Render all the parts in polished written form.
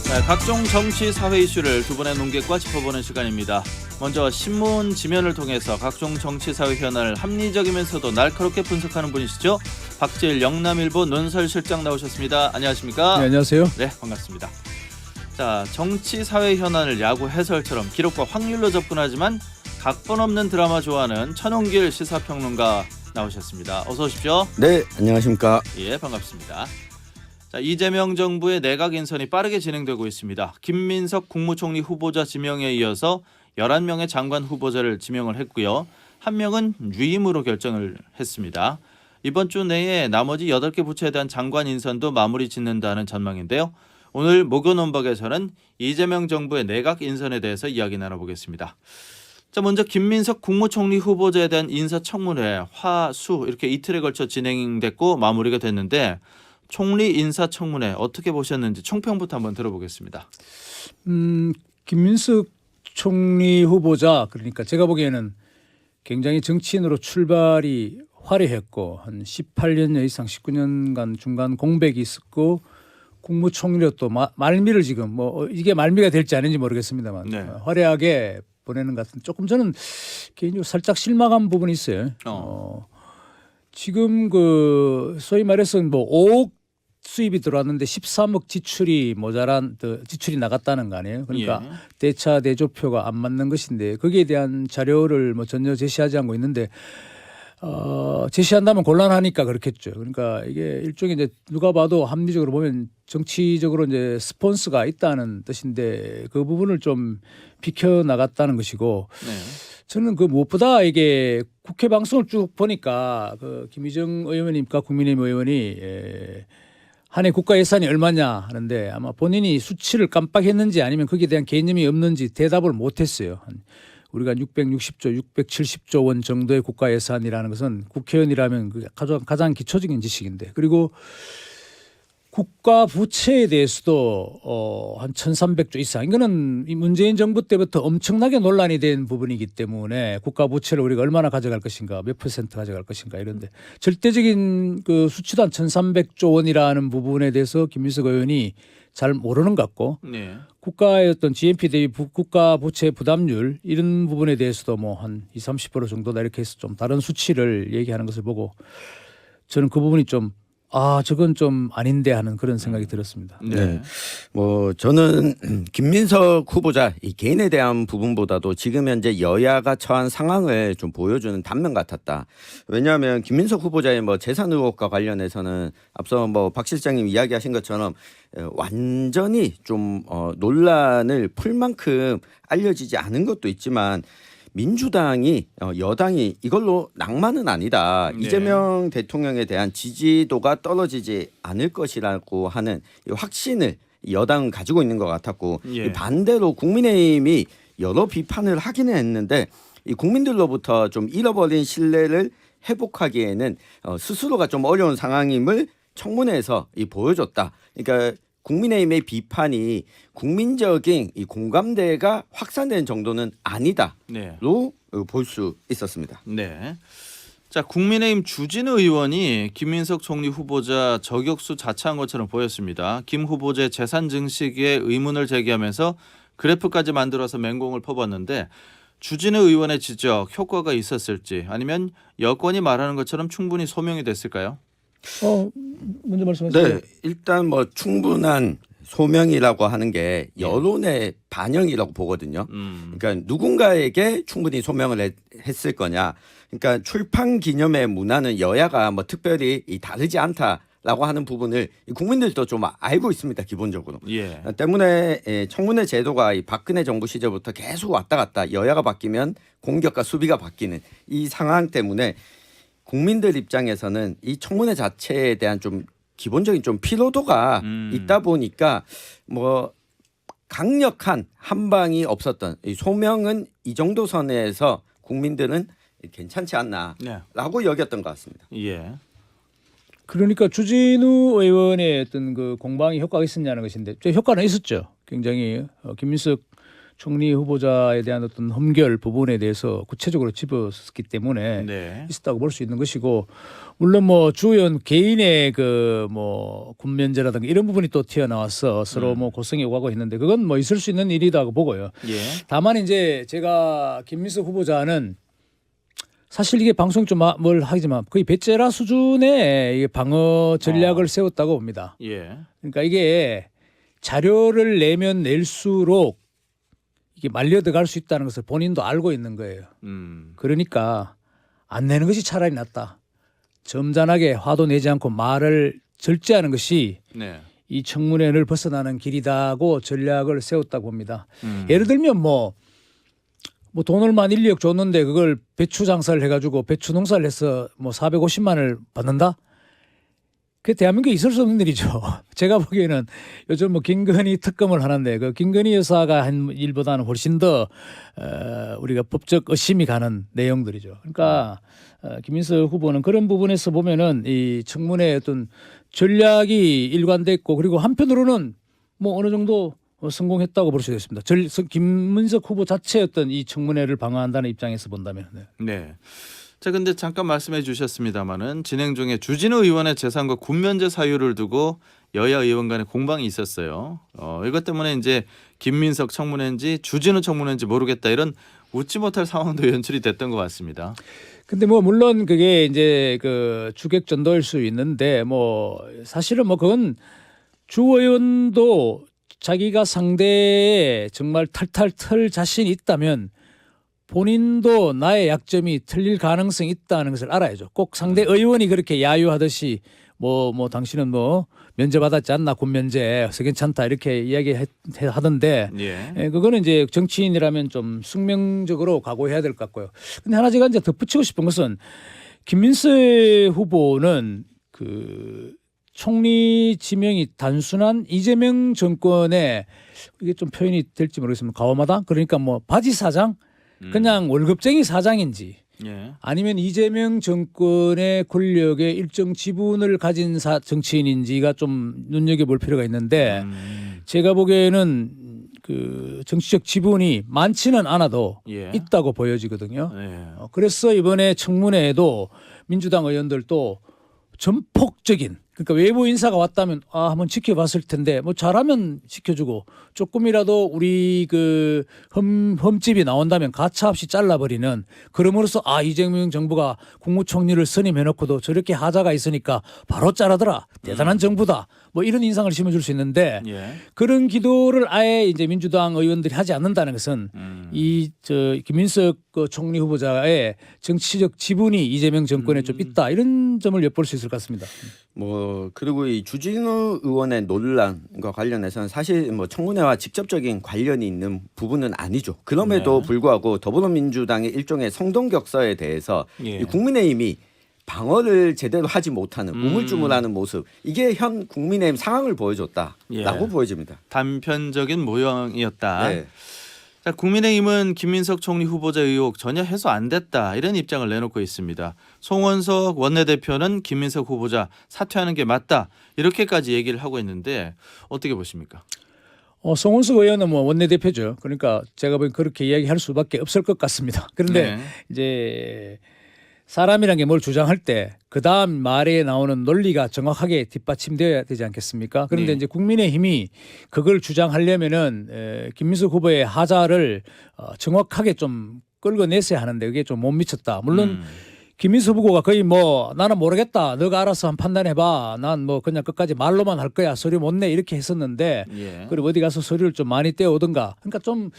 네, 각종 정치 사회 이슈를 두 분의 논객과 짚어보는 시간입니다. 먼저 신문 지면을 통해서 각종 정치 사회 현안을 합리적이면서도 날카롭게 분석하는 분이시죠. 박지일 영남일보 논설실장 나오셨습니다. 안녕하십니까? 네, 안녕하세요. 네, 반갑습니다. 자, 정치 사회 현안을 야구 해설처럼 기록과 확률로 접근하지만 각본 없는 드라마 좋아하는 천홍길 시사평론가 나오셨습니다. 어서 오십시오. 네, 안녕하십니까? 예, 반갑습니다. 자, 이재명 정부의 내각 인선이 빠르게 진행되고 있습니다. 김민석 국무총리 후보자 지명에 이어서 11명의 장관 후보자를 지명을 했고요. 한 명은 유임으로 결정을 했습니다. 이번 주 내에 나머지 8개 부처에 대한 장관 인선도 마무리 짓는다는 전망인데요. 오늘 목요 논박에서는 이재명 정부의 내각 인선에 대해서 이야기 나눠보겠습니다. 자, 먼저 김민석 국무총리 후보자에 대한 인사청문회 화, 수 이렇게 이틀에 걸쳐 진행됐고 마무리가 됐는데 총리 인사청문회 어떻게 보셨는지 총평부터 한번 들어보겠습니다. 김민석 총리 후보자, 그러니까 제가 보기에는 굉장히 정치인으로 출발이 화려했고 한 18년 이상 19년간 중간 공백이 있었고 국무총리로 또 말미를 지금 뭐 이게 말미가 될지 아닌지 모르겠습니다만 네. 화려하게 보내는 것 같은, 조금 저는 개인적으로 살짝 실망한 부분이 있어요. 지금 그 소위 말해서 뭐 5억 수입이 들어왔는데 13억 지출이 지출이 나갔다는 거 아니에요. 그러니까 예. 대차 대조표가 안 맞는 것인데 거기에 대한 자료를 뭐 전혀 제시하지 않고 있는데 제시한다면 곤란하니까 그렇겠죠. 그러니까 이게 일종의 이제 누가 봐도 합리적으로 보면 정치적으로 이제 스폰서가 있다는 뜻인데 그 부분을 좀 비켜 나갔다는 것이고. 네. 저는 그 무엇보다 이게 국회 방송을 쭉 보니까 그 김의정 의원님과 국민의힘 의원이 한 해 국가 예산이 얼마냐 하는데 아마 본인이 수치를 깜빡했는지 아니면 거기에 대한 개념이 없는지 대답을 못했어요. 우리가 660조, 670조 원 정도의 국가 예산이라는 것은 국회의원이라면 가장 기초적인 지식인데, 그리고 국가 부채에 대해서도 한 1,300조 이상, 이거는 이 문재인 정부 때부터 엄청나게 논란이 된 부분이기 때문에 국가 부채를 우리가 얼마나 가져갈 것인가, 몇 퍼센트 가져갈 것인가 이런데 절대적인 그 수치도 한 1,300조 원이라는 부분에 대해서 김민석 의원이 잘 모르는 것 같고, 네. 국가의 어떤 GNP 대비 국가 부채 부담률 이런 부분에 대해서도 뭐 한 20-30% 정도다 이렇게 해서 좀 다른 수치를 얘기하는 것을 보고 저는 그 부분이 좀 저건 좀 아닌데 하는 그런 생각이 들었습니다. 네. 뭐 저는 김민석 후보자 이 개인에 대한 부분보다도 지금 현재 여야가 처한 상황을 좀 보여주는 단면 같았다. 왜냐하면 김민석 후보자의 뭐 재산 의혹과 관련해서는 앞서 뭐 박 실장님 이야기하신 것처럼 완전히 좀 논란을 풀 만큼 알려지지 않은 것도 있지만 민주당이 여당이 이걸로 낭만은 아니다. 네. 이재명 대통령에 대한 지지도가 떨어지지 않을 것이라고 하는 이 확신을 여당은 가지고 있는 것 같았고, 예. 이 반대로 국민의힘이 여러 비판을 하기는 했는데 이 국민들로부터 좀 잃어버린 신뢰를 회복하기에는 스스로가 좀 어려운 상황임을 청문회에서 보여줬다. 그러니까 국민의힘의 비판이 국민적인 이 공감대가 확산된 정도는 아니다로 네. 볼 수 있었습니다. 네. 자, 국민의힘 주진우 의원이 김민석 총리 후보자 저격수 자처한 것처럼 보였습니다. 김 후보자의 재산 증식에 의문을 제기하면서 그래프까지 만들어서 맹공을 퍼붓는데 주진우 의원의 지적 효과가 있었을지 아니면 여권이 말하는 것처럼 충분히 소명이 됐을까요? 먼저 말씀하세요. 네, 일단 뭐 충분한 소명이라고 하는 게 여론의 반영이라고 보거든요. 그러니까 누군가에게 충분히 소명을 했을 거냐. 그러니까 출판 기념회 문화는 여야가 뭐 특별히 다르지 않다라고 하는 부분을 국민들도 좀 알고 있습니다. 기본적으로. 예. 때문에 청문회 제도가 이 박근혜 정부 시절부터 계속 왔다 갔다 여야가 바뀌면 공격과 수비가 바뀌는 이 상황 때문에 국민들 입장에서는 이 청문회 자체에 대한 좀 기본적인 좀 피로도가 있다 보니까 뭐 강력한 한방이 없었던 이 소명은 이 정도 선에서 국민들은 괜찮지 않나라고 여겼던 것 같습니다. 예. 그러니까 주진우 의원의 어떤 그 공방이 효과가 있었냐는 것인데 효과는 있었죠. 굉장히 김민석 총리 후보자에 대한 어떤 험결 부분에 대해서 구체적으로 짚었기 때문에 네. 있었다고 볼 수 있는 것이고, 물론 뭐 주 의원 개인의 그 뭐 군면제라든가 이런 부분이 또 튀어나와서 서로 뭐 고성이 오가고 했는데 그건 뭐 있을 수 있는 일이라고 보고요. 예. 다만 이제 제가 김민석 후보자는 사실 이게 방송 좀 뭘 하지만 거의 배째라 수준의 이게 방어 전략을 세웠다고 봅니다. 예. 그러니까 이게 자료를 내면 낼수록 이게 말려 들어갈 수 있다는 것을 본인도 알고 있는 거예요. 그러니까 안 내는 것이 차라리 낫다. 점잖하게 화도 내지 않고 말을 절제하는 것이 네. 이 청문회를 벗어나는 길이다고 전략을 세웠다고 봅니다. 음. 예를 들면 뭐 돈을만 1, 2억 줬는데 그걸 배추 장사를 해가지고 배추 농사를 해서 뭐 450만을 받는다? 그 대한민국에 있을 수 없는 일이죠. 제가 보기에는 요즘 뭐 김건희 특검을 하는데 그 김건희 여사가 한 일보다는 훨씬 더 우리가 법적 의심이 가는 내용들이죠. 그러니까 김민석 후보는 그런 부분에서 보면은 이 청문회 어떤 전략이 일관됐고 그리고 한편으로는 뭐 어느 정도 성공했다고 볼 수 있습니다. 김민석 후보 자체의 어떤 이 청문회를 방어한다는 입장에서 본다면. 네. 네. 자, 근데 잠깐 말씀해 주셨습니다마는 진행 중에 주진우 의원의 재산과 군면제 사유를 두고 여야 의원 간의 공방이 있었어요. 이것 때문에 이제 김민석 청문회인지 주진우 청문회인지 모르겠다 이런 웃지 못할 상황도 연출이 됐던 것 같습니다. 근데 뭐 물론 그게 이제 그 주객 전도일 수 있는데 뭐 사실은 뭐 그건 주 의원도 자기가 상대에 정말 탈탈 털 자신이 있다면 본인도 나의 약점이 틀릴 가능성이 있다는 것을 알아야죠. 꼭 상대 의원이 그렇게 야유하듯이 뭐 당신은 뭐 면제받았지 않나 군면제 괜찮다 이렇게 이야기하던데 예. 그거는 이제 정치인이라면 좀 숙명적으로 각오해야 될 것 같고요. 근데 하나 제가 이제 덧붙이고 싶은 것은 김민석 후보는 그 총리 지명이 단순한 이재명 정권의 이게 좀 표현이 될지 모르겠습니다. 가오마다 그러니까 뭐 바지 사장 그냥 월급쟁이 사장인지 예. 아니면 이재명 정권의 권력의 일정 지분을 가진 정치인인지가 좀 눈여겨볼 필요가 있는데 제가 보기에는 그 정치적 지분이 많지는 않아도 예. 있다고 보여지거든요. 예. 그래서 이번에 청문회에도 민주당 의원들도 전폭적인 그러니까 외부 인사가 왔다면 한번 지켜봤을 텐데 뭐 잘하면 지켜주고 조금이라도 우리 그 흠집이 나온다면 가차없이 잘라버리는 그럼으로써 이재명 정부가 국무총리를 선임해놓고도 저렇게 하자가 있으니까 바로 자르더라 대단한 정부다 뭐 이런 인상을 심어줄 수 있는데 예. 그런 기도를 아예 이제 민주당 의원들이 하지 않는다는 것은 김민석 그 총리 후보자의 정치적 지분이 이재명 정권에 좀 있다 이런 점을 엿볼 수 있을 것 같습니다. 뭐 그리고 이 주진우 의원의 논란과 관련해서는 사실 뭐 청문회와 직접적인 관련이 있는 부분은 아니죠. 그럼에도 네. 불구하고 더불어민주당의 일종의 성동격서에 대해서 예. 이 국민의힘이 방어를 제대로 하지 못하는 우물쭈물하는 모습 이게 현 국민의힘 상황을 보여줬다라고 예. 보여집니다. 단편적인 모형이었다. 네. 자, 국민의힘은 김민석 총리 후보자 의혹 전혀 해소 안 됐다 이런 입장을 내놓고 있습니다. 송원석 원내대표는 김민석 후보자 사퇴하는 게 맞다 이렇게까지 얘기를 하고 있는데 어떻게 보십니까? 송원석 의원은 뭐 원내대표죠. 그러니까 제가 보기엔 그렇게 이야기할 수밖에 없을 것 같습니다. 그런데 네. 이제 사람이란 게 뭘 주장할 때 그 다음 말에 나오는 논리가 정확하게 뒷받침되어야 되지 않겠습니까? 그런데 네. 이제 국민의힘이 그걸 주장하려면은 김민석 후보의 하자를 정확하게 좀 끌어냈어야 하는데 그게 좀 못 미쳤다. 물론 김민석 후보가 거의 뭐 나는 모르겠다. 너가 알아서 한 판단해봐. 난 뭐 그냥 끝까지 말로만 할 거야. 서류 못 내 이렇게 했었는데 예. 그리고 어디 가서 서류를 좀 많이 떼오든가. 그러니까 좀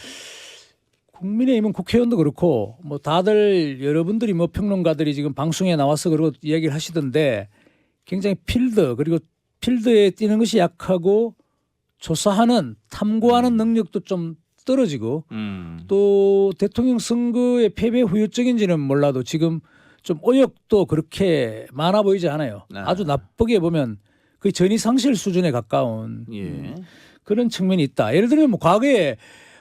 국민의힘은 국회의원도 그렇고 뭐 다들 여러분들이 뭐 평론가들이 지금 방송에 나와서 그러고 이야기를 하시던데 굉장히 그리고 필드에 뛰는 것이 약하고 조사하는 탐구하는 능력도 좀 떨어지고 또 대통령 선거의 패배 후유증인지는 몰라도 지금 좀 의욕도 그렇게 많아 보이지 않아요. 네. 아주 나쁘게 보면 거의 전이상실 수준에 가까운 예. 그런 측면이 있다. 예를 들면 뭐 과거에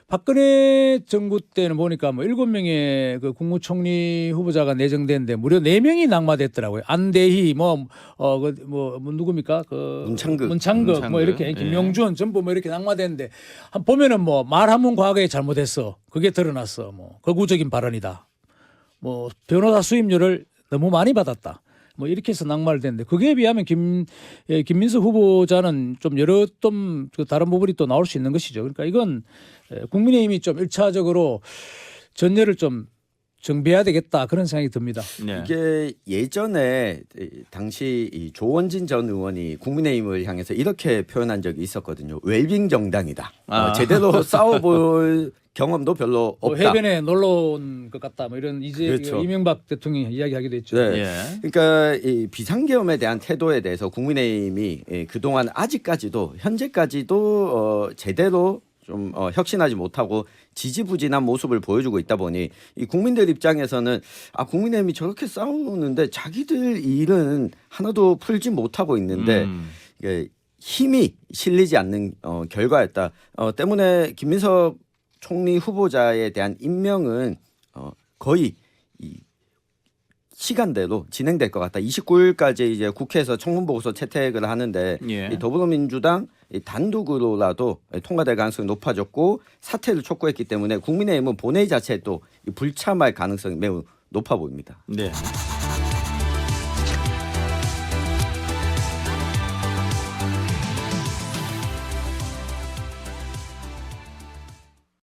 박근혜 정부 때는 보니까 뭐 7명의 그 국무총리 후보자가 내정됐는데 무려 4명이 낙마됐더라고요. 안대희 뭐 누굽니까? 그 문창극 뭐 이렇게 김용준 전부 뭐 이렇게 낙마됐는데 한 보면은 뭐 말하면 과거에 잘못했어. 그게 드러났어. 뭐 거구적인 발언이다. 뭐 변호사 수임료를 너무 많이 받았다. 뭐 이렇게 해서 낙마를 됐는데 그거에 비하면 김민석 후보자는 좀 여러 좀 다른 부분이 또 나올 수 있는 것이죠. 그러니까 이건 국민의힘이 좀 1차적으로 전열을 좀 정비해야 되겠다 그런 생각이 듭니다. 네. 이게 예전에 당시 이 조원진 전 의원이 국민의힘을 향해서 이렇게 표현한 적이 있었거든요. 웰빙 정당이다. 제대로 싸워볼 경험도 별로 없다. 해변에 놀러 온 것 같다. 뭐 이런 그렇죠. 이명박 대통령이 이야기하기도 했죠. 네. 예. 그러니까 이 비상계엄에 대한 태도에 대해서 국민의힘이 그동안 아직까지도 현재까지도 제대로 좀 혁신하지 못하고 지지부진한 모습을 보여주고 있다 보니 이 국민들 입장에서는 국민의힘이 저렇게 싸우는데 자기들 일은 하나도 풀지 못하고 있는데 이게 힘이 실리지 않는 결과였다. 때문에 김민석 총리 후보자에 대한 임명은 거의 이 시간대로 진행될 것 같다. 29일까지 이제 국회에서 청문보고서 채택을 하는데 예. 이 더불어민주당 단독으로라도 통과될 가능성이 높아졌고 사퇴를 촉구했기 때문에 국민의힘은 본회의 자체에 또 불참할 가능성이 매우 높아 보입니다. 네.